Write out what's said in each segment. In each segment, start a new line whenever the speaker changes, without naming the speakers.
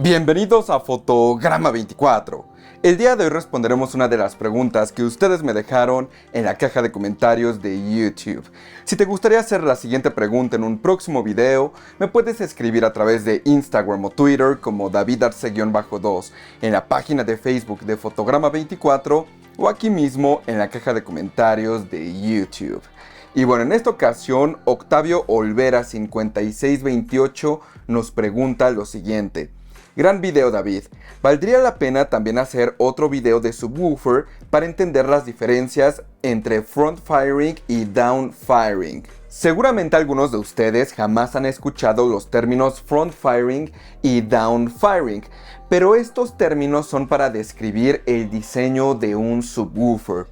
Bienvenidos a Fotograma 24. El día de hoy responderemos una de las preguntas que ustedes me dejaron en la caja de comentarios de YouTube. Si te gustaría hacer la siguiente pregunta en un próximo video, me puedes escribir a través de Instagram o Twitter como davidarce-2, en la página de Facebook de Fotograma 24 o aquí mismo en la caja de comentarios de YouTube. Y bueno, en esta ocasión, Octavio Olvera 5628 nos pregunta lo siguiente. Gran video, David. ¿Valdría la pena también hacer otro video de subwoofer para entender las diferencias entre front firing y down firing? Seguramente algunos de ustedes jamás han escuchado los términos front firing y down firing, pero estos términos son para describir el diseño de un subwoofer.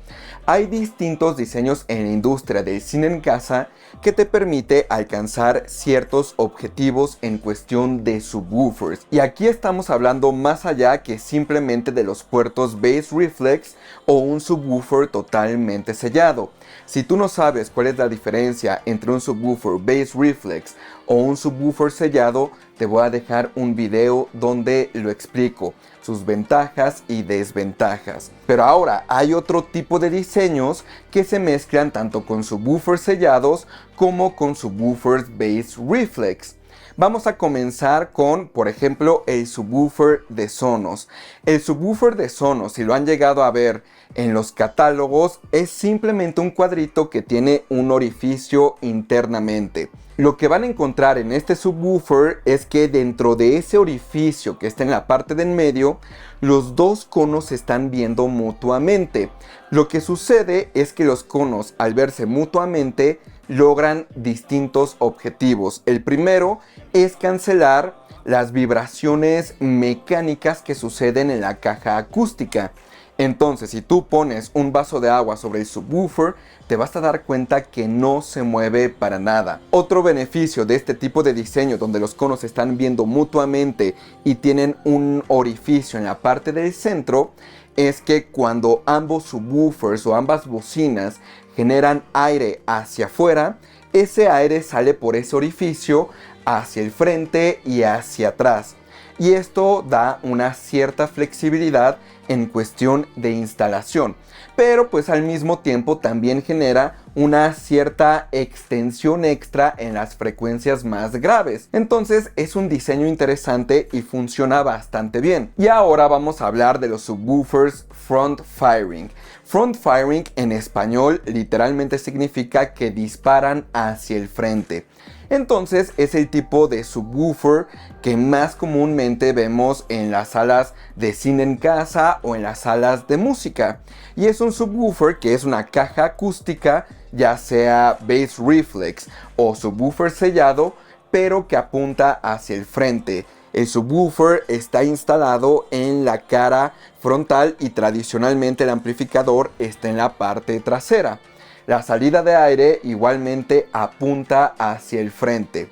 Hay distintos diseños en la industria del cine en casa que te permite alcanzar ciertos objetivos en cuestión de subwoofers. Y aquí estamos hablando más allá que simplemente de los puertos bass reflex o un subwoofer totalmente sellado. Si tú no sabes cuál es la diferencia entre un subwoofer bass reflex o un subwoofer sellado, te voy a dejar un video donde lo explico, sus ventajas y desventajas. Pero ahora hay otro tipo de diseños que se mezclan tanto con subwoofers sellados como con subwoofers bass reflex. Vamos a comenzar con, por ejemplo, el subwoofer de Sonos. El subwoofer de Sonos, si lo han llegado a ver en los catálogos, es simplemente un cuadrito que tiene un orificio internamente. Lo que van a encontrar en este subwoofer es que dentro de ese orificio que está en la parte de en medio, los dos conos se están viendo mutuamente. Lo que sucede es que los conos, al verse mutuamente, logran distintos objetivos. El primero es cancelar las vibraciones mecánicas que suceden en la caja acústica. Entonces, si tú pones un vaso de agua sobre el subwoofer, te vas a dar cuenta que no se mueve para nada. Otro beneficio de este tipo de diseño donde los conos se están viendo mutuamente y tienen un orificio en la parte del centro es que cuando ambos subwoofers o ambas bocinas generan aire hacia afuera, ese aire sale por ese orificio hacia el frente y hacia atrás. Y esto da una cierta flexibilidad en cuestión de instalación, pero pues al mismo tiempo también genera una cierta extensión extra en las frecuencias más graves. Entonces es un diseño interesante y funciona bastante bien. Y ahora vamos a hablar de los subwoofers front firing. Front firing en español literalmente significa que disparan hacia el frente. Entonces es el tipo de subwoofer que más comúnmente vemos en las salas de cine en casa o en las salas de música. Y es un subwoofer que es una caja acústica, ya sea bass reflex o subwoofer sellado, pero que apunta hacia el frente. El subwoofer está instalado en la cara frontal y tradicionalmente el amplificador está en la parte trasera. La salida de aire igualmente apunta hacia el frente.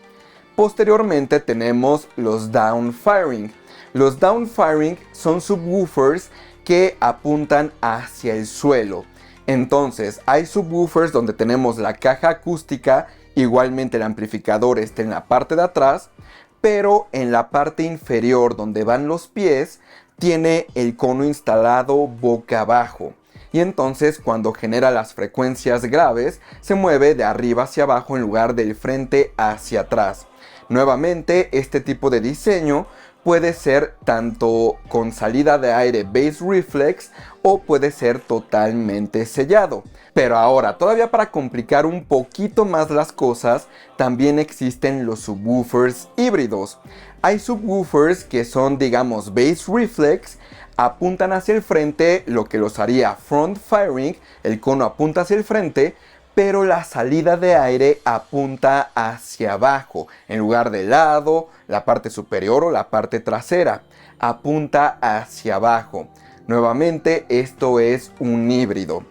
Posteriormente tenemos los down firing. Los down firing son subwoofers que apuntan hacia el suelo. Entonces hay subwoofers donde tenemos la caja acústica, igualmente el amplificador está en la parte de atrás, pero en la parte inferior donde van los pies tiene el cono instalado boca abajo. Y entonces cuando genera las frecuencias graves se mueve de arriba hacia abajo en lugar del frente hacia atrás. Nuevamente este tipo de diseño puede ser tanto con salida de aire bass reflex o puede ser totalmente sellado. Pero ahora, todavía para complicar un poquito más las cosas, también existen los subwoofers híbridos. Hay subwoofers que son, digamos, bass reflex, apuntan hacia el frente, lo que los haría front firing, el cono apunta hacia el frente, pero la salida de aire apunta hacia abajo, en lugar del lado, la parte superior o la parte trasera, apunta hacia abajo. Nuevamente, esto es un híbrido.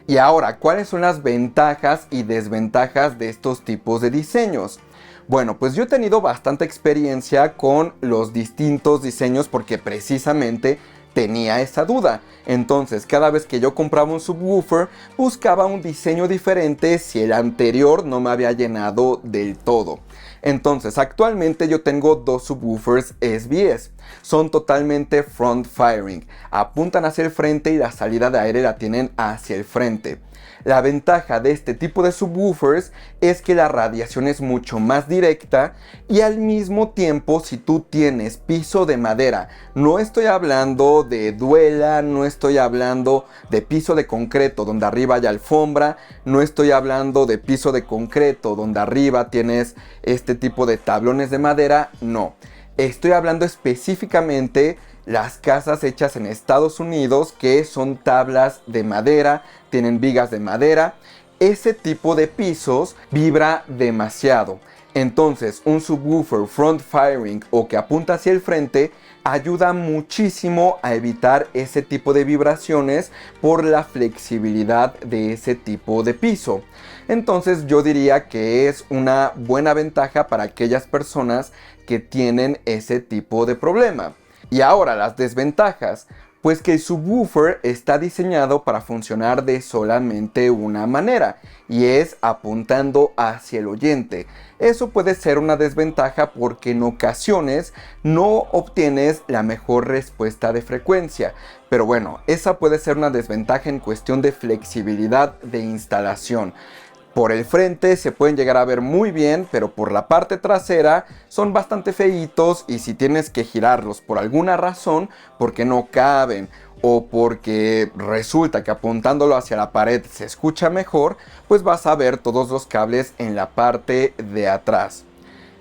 Y ahora, ¿cuáles son las ventajas y desventajas de estos tipos de diseños? Bueno, pues yo he tenido bastante experiencia con los distintos diseños porque precisamente tenía esa duda. Entonces, cada vez que yo compraba un subwoofer, buscaba un diseño diferente si el anterior no me había llenado del todo. Entonces, actualmente yo tengo dos subwoofers SBS. Son totalmente front firing, apuntan hacia el frente y la salida de aire la tienen hacia el frente. La ventaja de este tipo de subwoofers es que la radiación es mucho más directa y al mismo tiempo si tú tienes piso de madera, no estoy hablando de duela, no estoy hablando de piso de concreto donde arriba hay alfombra, no estoy hablando de piso de concreto donde arriba tienes este tipo de tablones de madera, no. Estoy hablando específicamente las casas hechas en Estados Unidos que son tablas de madera, tienen vigas de madera. Ese tipo de pisos vibra demasiado. Entonces un subwoofer front firing o que apunta hacia el frente ayuda muchísimo a evitar ese tipo de vibraciones por la flexibilidad de ese tipo de piso. Entonces yo diría que es una buena ventaja para aquellas personas que tienen ese tipo de problema. Y ahora las desventajas, pues que el subwoofer está diseñado para funcionar de solamente una manera y es apuntando hacia el oyente. Eso puede ser una desventaja porque en ocasiones no obtienes la mejor respuesta de frecuencia. Pero bueno, esa puede ser una desventaja en cuestión de flexibilidad de instalación. Por el frente se pueden llegar a ver muy bien, pero por la parte trasera son bastante feitos y si tienes que girarlos por alguna razón, porque no caben o porque resulta que apuntándolo hacia la pared se escucha mejor, pues vas a ver todos los cables en la parte de atrás.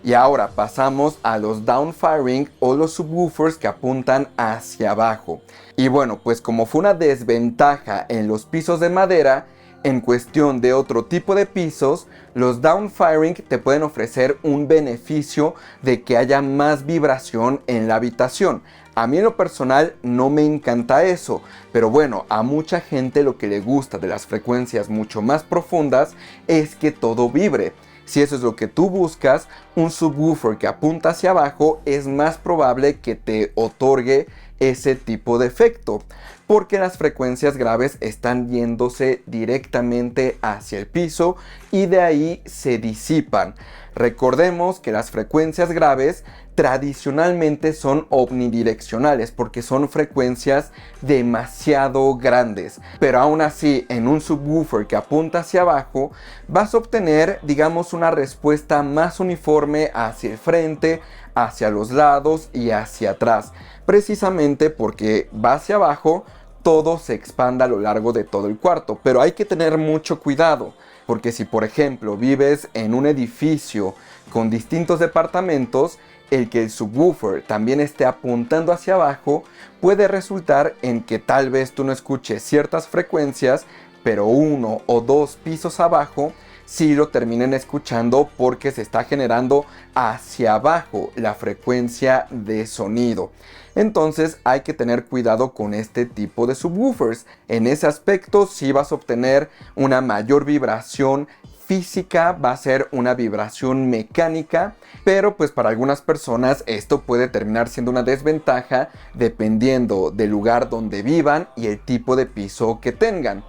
Y ahora pasamos a los downfiring o los subwoofers que apuntan hacia abajo. Y bueno, pues como fue una desventaja en los pisos de madera, en cuestión de otro tipo de pisos, los downfiring te pueden ofrecer un beneficio de que haya más vibración en la habitación. A mí en lo personal no me encanta eso, pero bueno, a mucha gente lo que le gusta de las frecuencias mucho más profundas es que todo vibre. Si eso es lo que tú buscas, un subwoofer que apunta hacia abajo es más probable que te otorgue ese tipo de efecto, porque las frecuencias graves están yéndose directamente hacia el piso y de ahí se disipan. Recordemos que las frecuencias graves tradicionalmente son omnidireccionales porque son frecuencias demasiado grandes, pero aún así en un subwoofer que apunta hacia abajo vas a obtener, digamos, una respuesta más uniforme hacia el frente, hacia los lados y hacia atrás, precisamente porque va hacia abajo, todo se expanda a lo largo de todo el cuarto. Pero hay que tener mucho cuidado, porque si por ejemplo vives en un edificio con distintos departamentos, el que el subwoofer también esté apuntando hacia abajo puede resultar en que tal vez tú no escuches ciertas frecuencias, pero uno o dos pisos abajo sí lo terminen escuchando porque se está generando hacia abajo la frecuencia de sonido. Entonces hay que tener cuidado con este tipo de subwoofers. En ese aspecto sí vas a obtener una mayor vibración física, va a ser una vibración mecánica, pero pues para algunas personas esto puede terminar siendo una desventaja dependiendo del lugar donde vivan y el tipo de piso que tengan.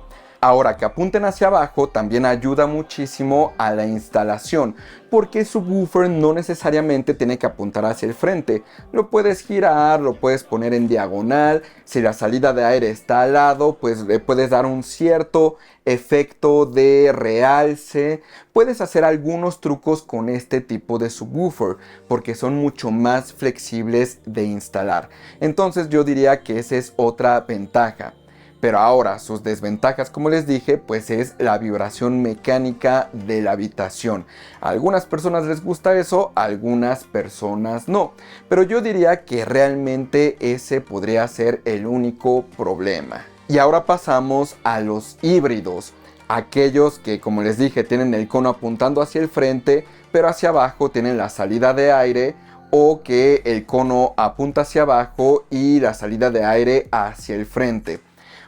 Ahora, que apunten hacia abajo también ayuda muchísimo a la instalación, porque el subwoofer no necesariamente tiene que apuntar hacia el frente. Lo puedes girar, lo puedes poner en diagonal. Si la salida de aire está al lado, pues le puedes dar un cierto efecto de realce. Puedes hacer algunos trucos con este tipo de subwoofer, porque son mucho más flexibles de instalar. Entonces yo diría que esa es otra ventaja. Pero ahora sus desventajas, como les dije, pues es la vibración mecánica de la habitación. A algunas personas les gusta eso, a algunas personas no. Pero yo diría que realmente ese podría ser el único problema. Y ahora pasamos a los híbridos. Aquellos que, como les dije, tienen el cono apuntando hacia el frente, pero hacia abajo tienen la salida de aire, o que el cono apunta hacia abajo y la salida de aire hacia el frente.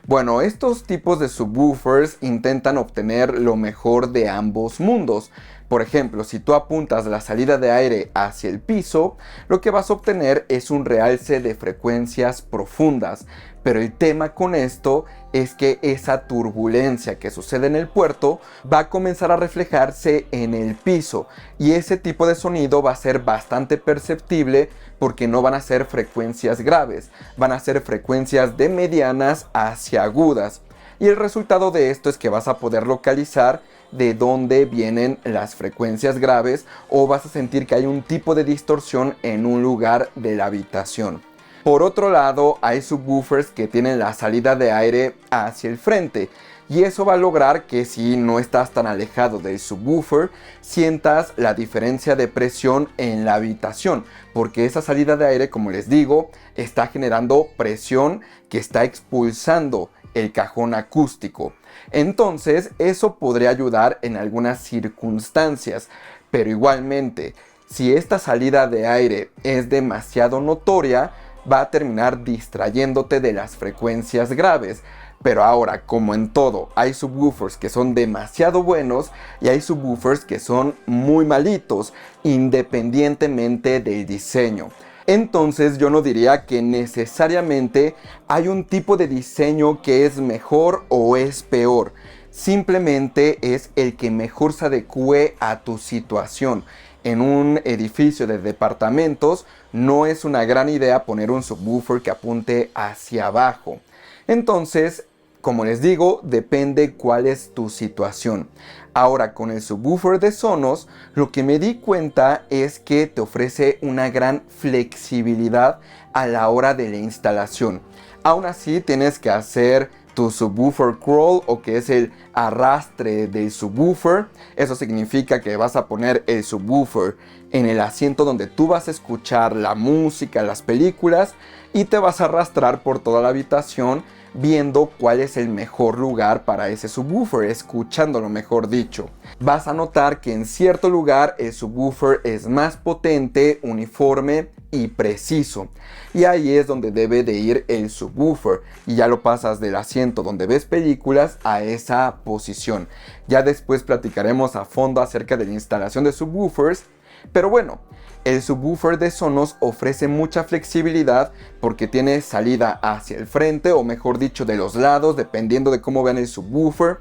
Bueno, estos tipos de subwoofers intentan obtener lo mejor de ambos mundos. Por ejemplo, si tú apuntas la salida de aire hacia el piso, lo que vas a obtener es un realce de frecuencias profundas. Pero el tema con esto es que esa turbulencia que sucede en el puerto va a comenzar a reflejarse en el piso, y ese tipo de sonido va a ser bastante perceptible porque no van a ser frecuencias graves, van a ser frecuencias de medianas hacia agudas. Y el resultado de esto es que vas a poder localizar de dónde vienen las frecuencias graves, o vas a sentir que hay un tipo de distorsión en un lugar de la habitación. Por otro lado, hay subwoofers que tienen la salida de aire hacia el frente, y eso va a lograr que si no estás tan alejado del subwoofer, sientas la diferencia de presión en la habitación, porque esa salida de aire, como les digo, está generando presión que está expulsando el cajón acústico. Entonces, eso podría ayudar en algunas circunstancias, pero igualmente, si esta salida de aire es demasiado notoria, va a terminar distrayéndote de las frecuencias graves. Pero ahora, como en todo, hay subwoofers que son demasiado buenos y hay subwoofers que son muy malitos, independientemente del diseño. Entonces yo no diría que necesariamente hay un tipo de diseño que es mejor o es peor. Simplemente es el que mejor se adecue a tu situación. En un edificio de departamentos no es una gran idea poner un subwoofer que apunte hacia abajo. Entonces, como les digo, depende cuál es tu situación. Ahora, con el subwoofer de Sonos, lo que me di cuenta es que te ofrece una gran flexibilidad a la hora de la instalación. Aún así, tienes que hacer tu subwoofer crawl, o que es el arrastre del subwoofer. Eso significa que vas a poner el subwoofer en el asiento donde tú vas a escuchar la música, las películas, y te vas a arrastrar por toda la habitación viendo cuál es el mejor lugar para ese subwoofer, escuchándolo mejor dicho. Vas a notar que en cierto lugar el subwoofer es más potente, uniforme y preciso, y ahí es donde debe de ir el subwoofer, y ya lo pasas del asiento donde ves películas a esa posición. Ya después platicaremos a fondo acerca de la instalación de subwoofers, pero bueno, el subwoofer de Sonos ofrece mucha flexibilidad porque tiene salida hacia el frente, o mejor dicho de los lados, dependiendo de cómo vean el subwoofer,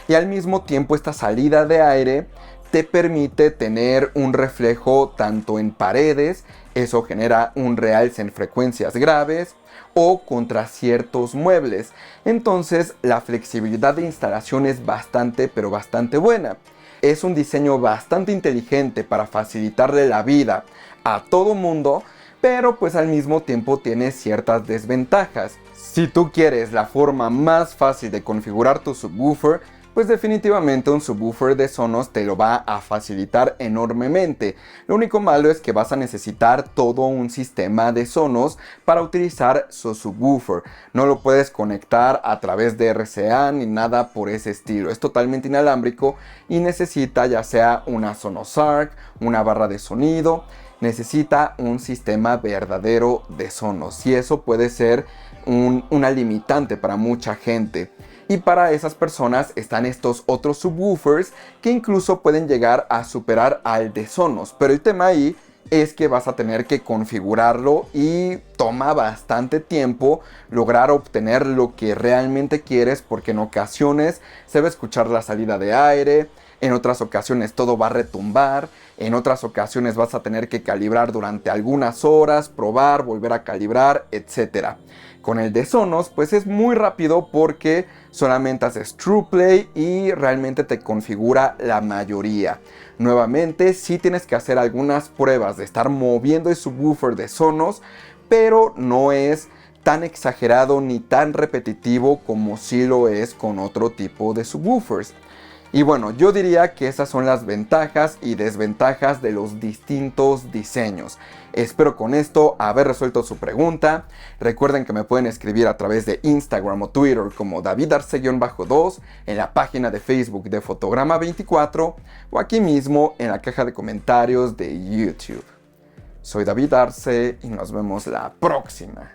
y al mismo tiempo esta salida de aire te permite tener un reflejo tanto en paredes, eso genera un realce en frecuencias graves, o contra ciertos muebles. Entonces la flexibilidad de instalación es bastante, pero bastante buena. Es un diseño bastante inteligente para facilitarle la vida a todo mundo, pero pues al mismo tiempo tiene ciertas desventajas. Si tú quieres la forma más fácil de configurar tu subwoofer, pues definitivamente un subwoofer de Sonos te lo va a facilitar enormemente. Lo único malo es que vas a necesitar todo un sistema de Sonos para utilizar su subwoofer. No lo puedes conectar a través de RCA ni nada por ese estilo. Es totalmente inalámbrico y necesita ya sea una Sonos Arc, una barra de sonido. Necesita un sistema verdadero de Sonos, y eso puede ser una limitante para mucha gente. Y para esas personas están estos otros subwoofers que incluso pueden llegar a superar al de Sonos. Pero el tema ahí es que vas a tener que configurarlo y toma bastante tiempo lograr obtener lo que realmente quieres, porque en ocasiones se va a escuchar la salida de aire, en otras ocasiones todo va a retumbar, en otras ocasiones vas a tener que calibrar durante algunas horas, probar, volver a calibrar, etc. Con el de Sonos pues es muy rápido porque solamente haces TruePlay y realmente te configura la mayoría. Nuevamente sí tienes que hacer algunas pruebas de estar moviendo el subwoofer de Sonos, pero no es tan exagerado ni tan repetitivo como sí lo es con otro tipo de subwoofers. Y bueno, yo diría que esas son las ventajas y desventajas de los distintos diseños. Espero con esto haber resuelto su pregunta. Recuerden que me pueden escribir a través de Instagram o Twitter como davidarce-2, en la página de Facebook de Fotograma24, o aquí mismo en la caja de comentarios de YouTube. Soy David Arce y nos vemos la próxima.